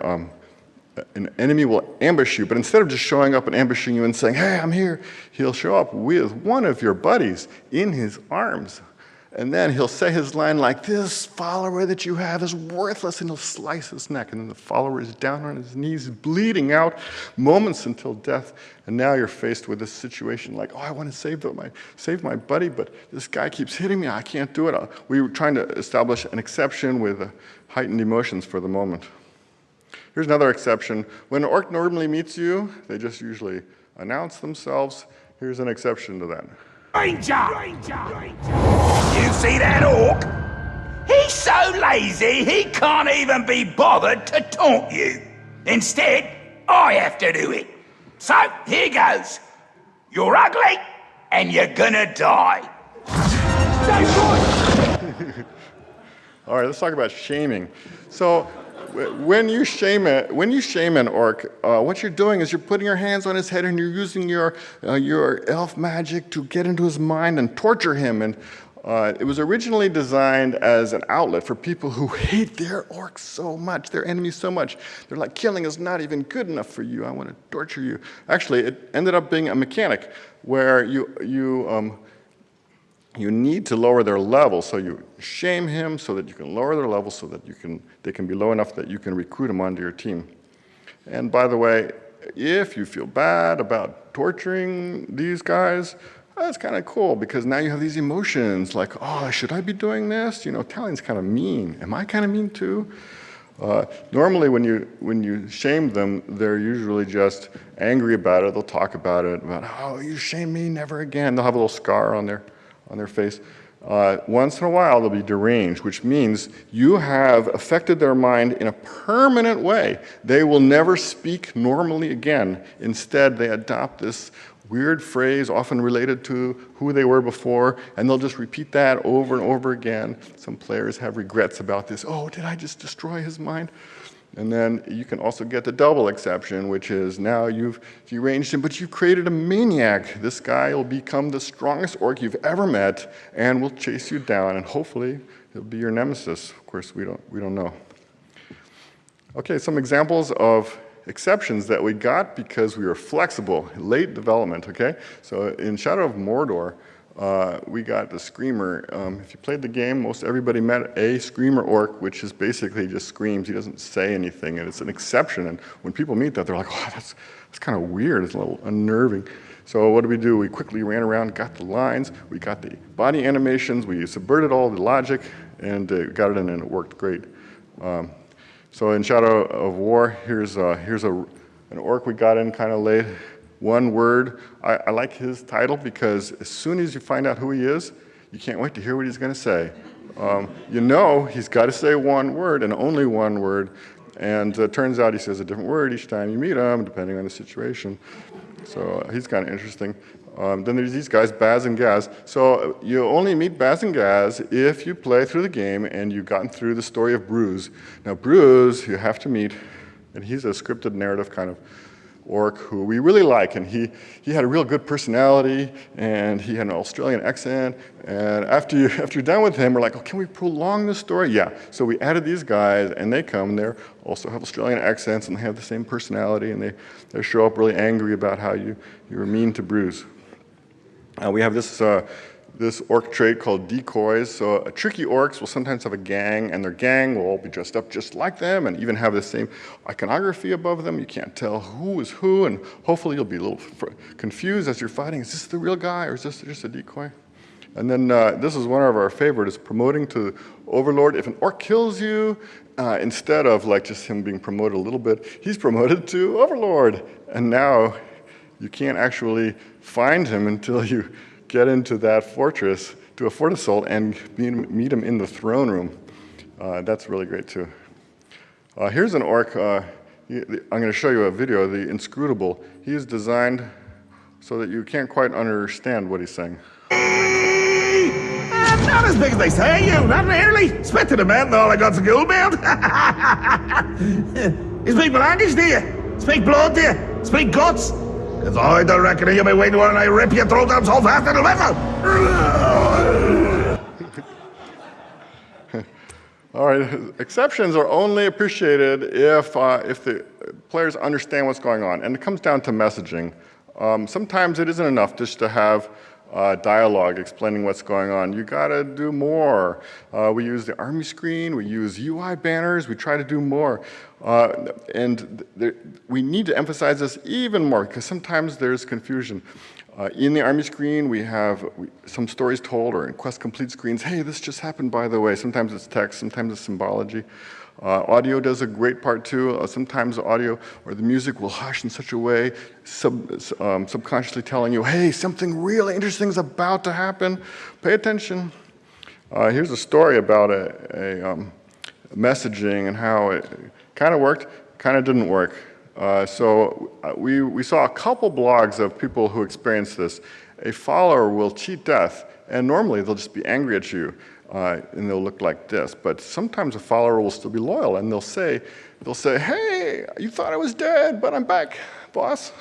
S1: an enemy will ambush you, but instead of just showing up and ambushing you and saying, hey, I'm here, he'll show up with one of your buddies in his arms. And then he'll say his line like, this follower that you have is worthless, and he'll slice his neck. And then the follower is down on his knees, bleeding out, moments until death. And now you're faced with this situation like, oh, I want to save my buddy, but this guy keeps hitting me. I can't do it. We were trying to establish an exception with heightened emotions for the moment. Here's another exception. When an orc normally meets you, they just usually announce themselves. Here's an exception to that.
S3: Ranger! You see that orc? He's so lazy he can't even be bothered to taunt you. Instead, I have to do it. So, here goes. You're ugly, and you're gonna die.
S1: All right, let's talk about shaming. So, when you shame an orc, what you're doing is you're putting your hands on his head and you're using your elf magic to get into his mind and torture him. And it was originally designed as an outlet for people who hate their orcs so much, their enemies so much. They're like, killing is not even good enough for you. I want to torture you. Actually, it ended up being a mechanic where you need to lower their level, so you shame him so that you can lower their level so that they can be low enough that you can recruit them onto your team. And by the way, if you feel bad about torturing these guys, that's kind of cool because now you have these emotions like, oh, should I be doing this? You know, Talion's kind of mean. Am I kind of mean too? Normally when you shame them, they're usually just angry about it. They'll talk about it, about, oh, you shame me, never again. They'll have a little scar on their face. Once in a while, they'll be deranged, which means you have affected their mind in a permanent way. They will never speak normally again. Instead, they adopt this weird phrase, often related to who they were before, and they'll just repeat that over and over again. Some players have regrets about this. Oh, did I just destroy his mind? And then you can also get the double exception, which is now you've deranged him, but you've created a maniac. This guy will become the strongest orc you've ever met and will chase you down and hopefully he'll be your nemesis. Of course, we don't know. Okay, some examples of exceptions that we got because we were flexible, late development, okay? So in Shadow of Mordor, we got the Screamer. If you played the game, most everybody met a Screamer orc, which is basically just screams. He doesn't say anything, and it's an exception. And when people meet that, they're like, oh, that's kind of weird. It's a little unnerving. So what did? We quickly ran around, got the lines, we got the body animations, we subverted all the logic, and got it in, and it worked great. So in Shadow of War, here's an orc we got in kind of late. One word. I like his title because as soon as you find out who he is, you can't wait to hear what he's going to say. You know he's got to say one word and only one word, and it turns out he says a different word each time you meet him, depending on the situation. So he's kind of interesting. Then there's these guys, Baz and Gaz. So you only meet Baz and Gaz if you play through the game and you've gotten through the story of Bruce. Now Bruce, you have to meet, and he's a scripted narrative kind of orc who we really like, and he had a real good personality, and he had an Australian accent, and after you're done with him, we're like, oh, can we prolong the story? Yeah, so we added these guys, and they come, they also have Australian accents, and they have the same personality, and they show up really angry about how you were mean to Bruce. We have this orc trait called decoys. So tricky orcs will sometimes have a gang, and their gang will all be dressed up just like them and even have the same iconography above them. You can't tell who is who, and hopefully you'll be a little confused as you're fighting. Is this the real guy, or is this just a decoy? And then this is one of our favorites, promoting to Overlord. If an orc kills you, instead of like just him being promoted a little bit, he's promoted to Overlord. And now you can't actually find him until you get into that fortress, do a fort assault, and meet him in the throne room. That's really great too. Here's an orc. I'm going to show you a video, the Inscrutable. He is designed so that you can't quite understand what he's saying.
S3: Not as big as they say, you, not nearly. Spit to the men, and all I got's a gold belt. You speak language, do you? Speak blood, do you? Speak guts? Because I don't reckon you'll be waiting while I rip your throat down so fast it'll whistle.
S1: All right, exceptions are only appreciated if the players understand what's going on, and it comes down to messaging. Sometimes it isn't enough just to have dialogue explaining what's going on. You gotta do more. We use the army screen, we use UI banners, we try to do more. We need to emphasize this even more because sometimes there's confusion. In the army screen, we have some stories told, or in quest complete screens, hey, this just happened by the way. Sometimes it's text, sometimes it's symbology. Audio does a great part too. Sometimes the audio or the music will hush in such a way, subconsciously telling you, hey, something really interesting is about to happen. Pay attention. Here's a story about a messaging and how it kind of worked, kind of didn't work. We saw a couple blogs of people who experienced this. A follower will cheat death, and normally they'll just be angry at you. And they'll look like this. But sometimes a follower will still be loyal, and they'll say, hey, you thought I was dead, but I'm back, boss.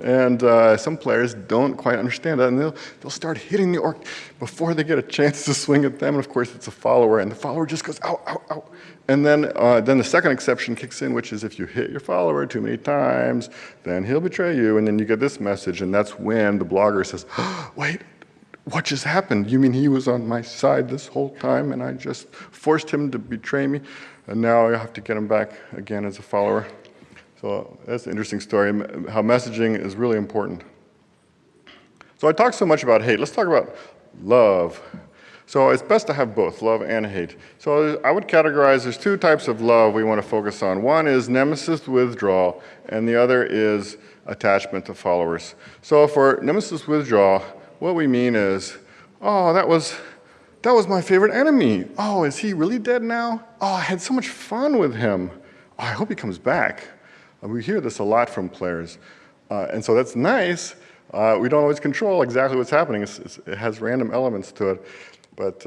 S1: And some players don't quite understand that, and they'll start hitting the orc before they get a chance to swing at them. And of course, it's a follower, and the follower just goes, ow, ow, ow. And then the second exception kicks in, which is if you hit your follower too many times, then he'll betray you, and then you get this message, and that's when the blogger says, wait, what just happened? You mean he was on my side this whole time and I just forced him to betray me? And now I have to get him back again as a follower. So that's an interesting story, how messaging is really important. So I talked so much about hate. Let's talk about love. So it's best to have both, love and hate. So I would categorize, there's two types of love we want to focus on. One is Nemesis Withdrawal, and the other is attachment to followers. So for Nemesis Withdrawal, what we mean is, oh, that was my favorite enemy. Oh, is he really dead now? Oh, I had so much fun with him. Oh, I hope he comes back. We hear this a lot from players. And so that's nice. We don't always control exactly what's happening. It has random elements to it. But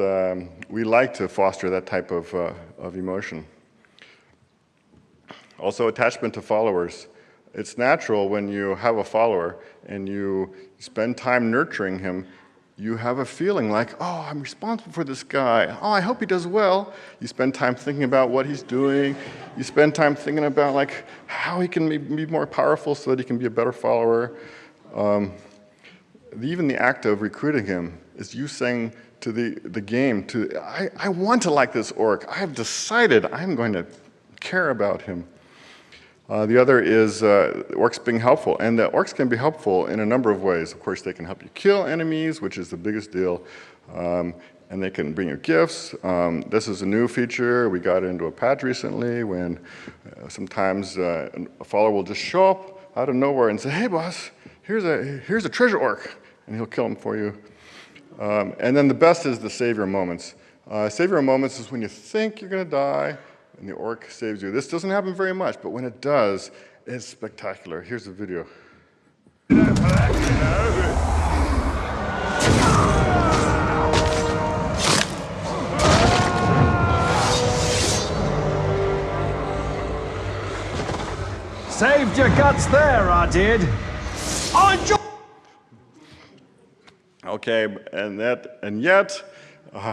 S1: we like to foster that type of emotion. Also, attachment to followers. It's natural when you have a follower and you spend time nurturing him, you have a feeling like, oh, I'm responsible for this guy. Oh, I hope he does well. You spend time thinking about what he's doing. You spend time thinking about like how he can be more powerful so that he can be a better follower. Even the act of recruiting him is you saying to the game, I want to like this orc. I have decided I'm going to care about him. The other is orcs being helpful, and the orcs can be helpful in a number of ways. Of course, they can help you kill enemies, which is the biggest deal, and they can bring you gifts. This is a new feature. We got into a patch recently when sometimes a follower will just show up out of nowhere and say, hey boss, here's a treasure orc, and he'll kill him for you. And then the best is the savior moments. Savior moments is when you think you're going to die, and the orc saves you. This doesn't happen very much, but when it does, it's spectacular. Here's the video.
S6: Saved your guts there, I did.
S1: Okay, and yet,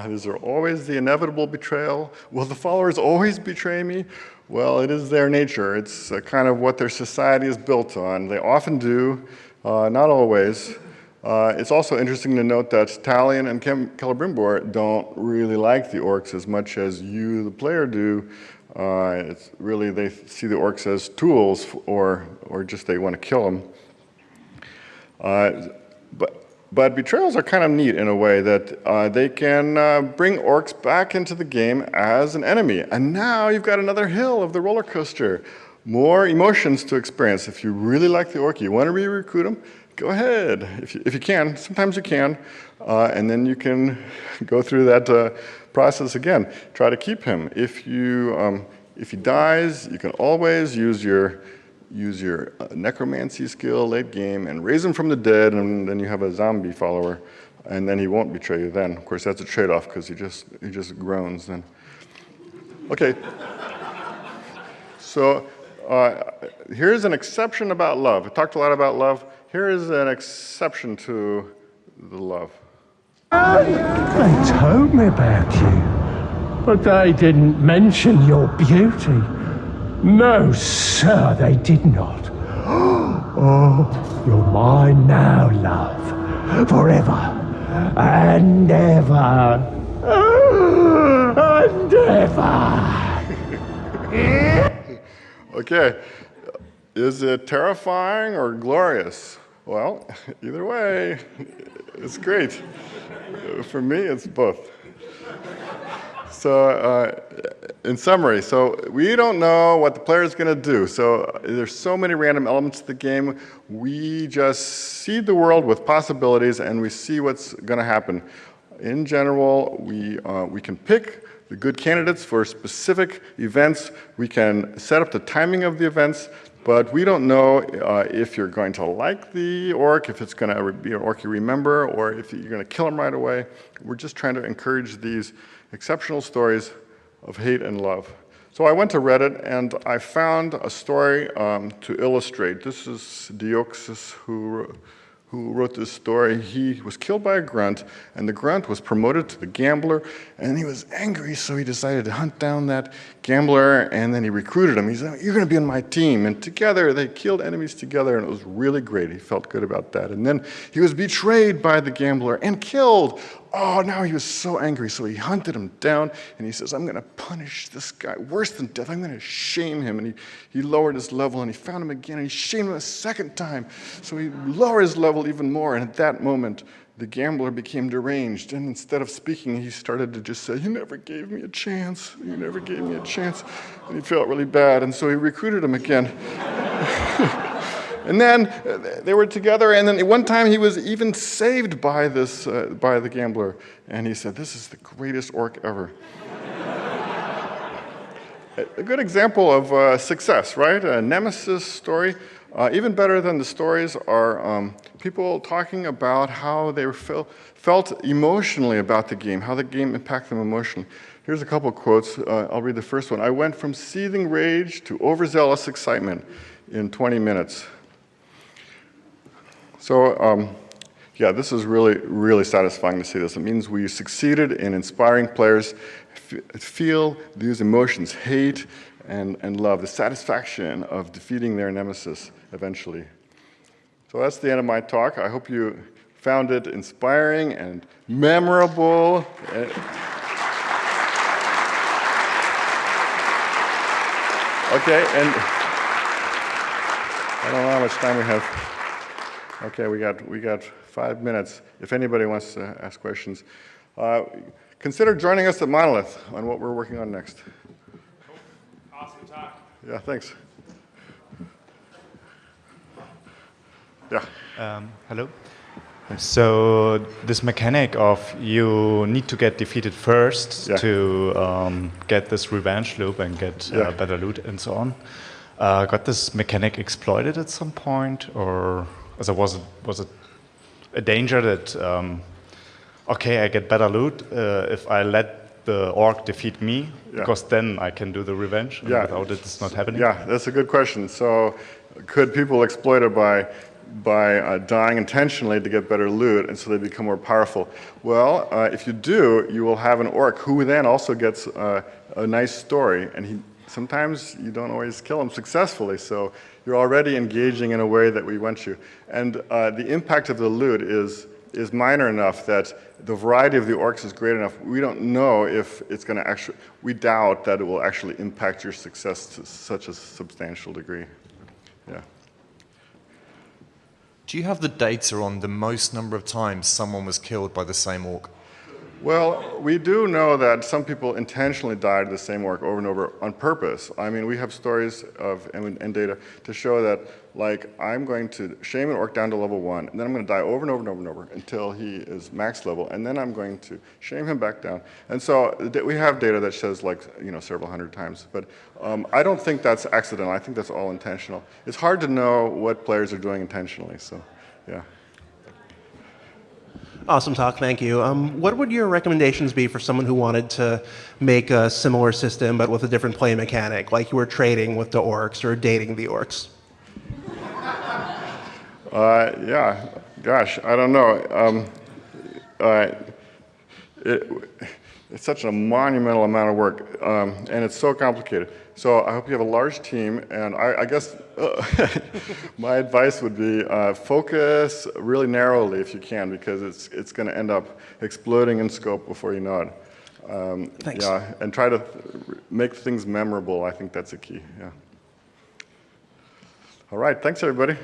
S1: these are always the inevitable betrayal. Will the followers always betray me? Well, it is their nature. It's kind of what their society is built on. They often do, not always. It's also interesting to note that Talion and Celebrimbor don't really like the orcs as much as you, the player, do. It's really, they see the orcs as tools, or just they want to kill them. But betrayals are kind of neat in a way that they can bring orcs back into the game as an enemy. And now you've got another hill of the roller coaster. More emotions to experience. If you really like the orc, you want to re-recruit him, go ahead. If you can, sometimes you can. And then you can go through that process again. Try to keep him. If he dies, you can always use your necromancy skill late game and raise him from the dead, and then you have a zombie follower, and then he won't betray you then. Of course, that's a trade-off because he just groans then. Okay. So here's an exception about love. I talked a lot about love. Here is an exception to the love.
S3: They told me about you, but they didn't mention your beauty. No, sir, they did not. Oh, you're mine now, love, forever and ever and ever.
S1: Okay, is it terrifying or glorious? Well, either way, it's great. For me, it's both. So in summary, so we don't know what the player is going to do. So there's so many random elements to the game. We just seed the world with possibilities, and we see what's going to happen. In general, we can pick the good candidates for specific events. We can set up the timing of the events, but we don't know if you're going to like the orc, if it's going to be an orc you remember, or if you're going to kill him right away. We're just trying to encourage these exceptional stories of hate and love. So I went to Reddit and I found a story to illustrate. This is Deoxys who wrote this story. He was killed by a grunt, and the grunt was promoted to the gambler, and he was angry, so he decided to hunt down that gambler, and then he recruited him. He said, you're going to be on my team. And together, they killed enemies together, and it was really great. He felt good about that. And then he was betrayed by the gambler and killed. Oh, now he was so angry, so he hunted him down, and he says, I'm going to punish this guy worse than death. I'm going to shame him. And he lowered his level, and he found him again, and he shamed him a second time. So he lowered his level even more, and at that moment, the gambler became deranged, and instead of speaking, he started to just say, you never gave me a chance. You never gave me a chance. And he felt really bad, and so he recruited him again. And then they were together, and then one time he was even saved by by the gambler. And he said, this is the greatest orc ever. A good example of success, right? A Nemesis story. Even better than the stories are people talking about how they felt emotionally about the game, how the game impacted them emotionally. Here's a couple quotes. I'll read the first one. I went from seething rage to overzealous excitement in 20 minutes. So Yeah, this is really, really satisfying to see this. It means we succeeded in inspiring players feel these emotions, hate and love, the satisfaction of defeating their nemesis eventually. So that's the end of my talk. I hope you found it inspiring and memorable. Okay, and I don't know how much time we have. Okay, we got 5 minutes. If anybody wants to ask questions, consider joining us at Monolith on what we're working on next.
S7: Awesome talk.
S1: Yeah, thanks. Yeah.
S7: Hello. So this mechanic of you need to get defeated first to get this revenge loop and get better loot and so on. Got this mechanic exploited at some point, or was it a danger that okay, I get better loot if I let the orc defeat me, because then I can do the revenge, and without it, it's not happening?
S1: Yeah, that's a good question. So could people exploit it by dying intentionally to get better loot, and so they become more powerful? Well, if you do, you will have an orc who then also gets a nice story, and sometimes you don't always kill him successfully, so you're already engaging in a way that we want you. And the impact of the loot is minor enough that the variety of the orcs is great enough. We don't know if it's going to actually, we doubt that it will actually impact your success to such a substantial degree. Yeah.
S8: Do you have the data on the most number of times someone was killed by the same orc?
S1: Well, we do know that some people intentionally died to the same orc over and over on purpose. I mean, we have stories of and data to show that, like, I'm going to shame an orc down to level 1, and then I'm going to die over and over and over and over until he is max level, and then I'm going to shame him back down. And so we have data that shows, like, several hundred times. But I don't think that's accidental. I think that's all intentional. It's hard to know what players are doing intentionally, so yeah.
S9: Awesome talk, thank you. What would your recommendations be for someone who wanted to make a similar system but with a different play mechanic, like you were trading with the orcs or dating the orcs?
S1: Yeah, gosh, I don't know. It's such a monumental amount of work, and it's so complicated. So I hope you have a large team, and I guess my advice would be focus really narrowly if you can, because it's going to end up exploding in scope before you know it.
S9: Thanks.
S1: Yeah, and try to make things memorable. I think that's a key. Yeah. All right, thanks everybody.